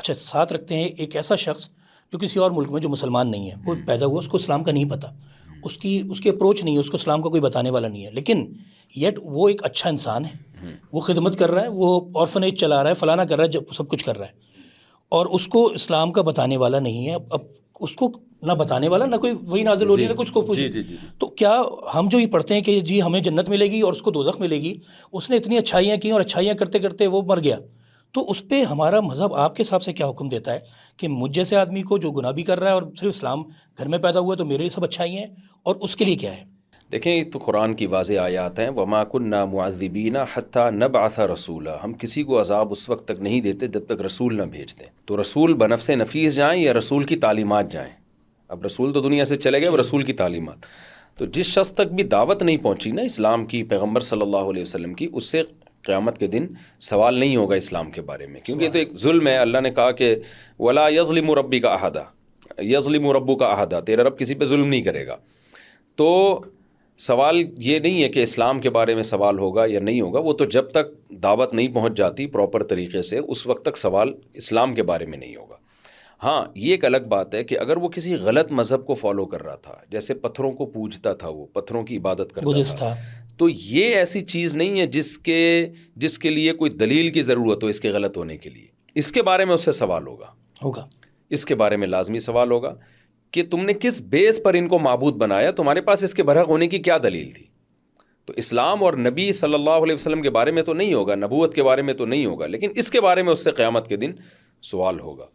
اچھا ساتھ رکھتے ہیں ایک ایسا شخص جو کسی اور ملک میں جو مسلمان نہیں ہے، وہ پیدا ہوا، اس کو اسلام کا نہیں پتہ، اس کی اپروچ نہیں ہے، اس کو اسلام کا کوئی بتانے والا نہیں ہے، لیکن یٹ وہ ایک اچھا انسان ہے، وہ خدمت کر رہا ہے، وہ آرفنیج چلا رہا ہے، فلانا کر رہا ہے، جب سب کچھ کر رہا ہے، اور اس کو اسلام کا بتانے والا نہیں ہے. اب اس کو نہ بتانے والا، نہ کوئی وہی نازل ہو رہی ہے، نہ کچھ کو پوچھ. تو کیا ہم جو یہ پڑھتے ہیں کہ جی ہمیں جنت ملے گی اور اس کو دوزخ ملے گی، اس نے اتنی اچھائیاں کی اور اچھائیاں کرتے کرتے وہ مر گیا، تو اس پہ ہمارا مذہب آپ کے حساب سے کیا حکم دیتا ہے کہ مجھ جیسے آدمی کو جو گناہ بھی کر رہا ہے اور صرف اسلام گھر میں پیدا ہوا ہے تو میرے لیے سب اچھائی ہیں، اور اس کے لیے کیا ہے؟ دیکھیں یہ تو قرآن کی واضح آیات ہیں، وَمَا كُنَّا مُعَذِّبِينَ حَتَّى نَبْعَثَ رَسُولًا، ہم کسی کو عذاب اس وقت تک نہیں دیتے جب تک رسول نہ بھیج دیں. تو رسول بنفس نفیس جائیں یا رسول کی تعلیمات جائیں؟ اب رسول تو دنیا سے چلے گئے، اب رسول کی تعلیمات. تو جس شخص تک بھی دعوت نہیں پہنچی نا اسلام کی، پیغمبر صلی اللہ علیہ وسلم کی، اس سے قیامت کے دن سوال نہیں ہوگا اسلام کے بارے میں، کیونکہ یہ تو ایک ظلم ہے. اللہ نے کہا کہ وَلَا يَظْلِمُ رَبِّكَ أَحَدًا، يَظْلِمُ رَبُّكَ أَحَدًا، تیرا رب کسی پہ ظلم نہیں کرے گا. تو سوال یہ نہیں ہے کہ اسلام کے بارے میں سوال ہوگا یا نہیں ہوگا، وہ تو جب تک دعوت نہیں پہنچ جاتی پراپر طریقے سے اس وقت تک سوال اسلام کے بارے میں نہیں ہوگا. ہاں یہ ایک الگ بات ہے کہ اگر وہ کسی غلط مذہب کو فالو کر رہا تھا، جیسے پتھروں کو پوجتا تھا، وہ پتھروں کی عبادت کرتا تھا، تو یہ ایسی چیز نہیں ہے جس کے لیے کوئی دلیل کی ضرورت ہو اس کے غلط ہونے کے لیے. اس کے بارے میں اس سے سوال ہوگا، اس کے بارے میں لازمی سوال ہوگا کہ تم نے کس بیس پر ان کو معبود بنایا، تمہارے پاس اس کے برحق ہونے کی کیا دلیل تھی. تو اسلام اور نبی صلی اللہ علیہ وسلم کے بارے میں تو نہیں ہوگا، نبوت کے بارے میں تو نہیں ہوگا، لیکن اس کے بارے میں اس سے قیامت کے دن سوال ہوگا.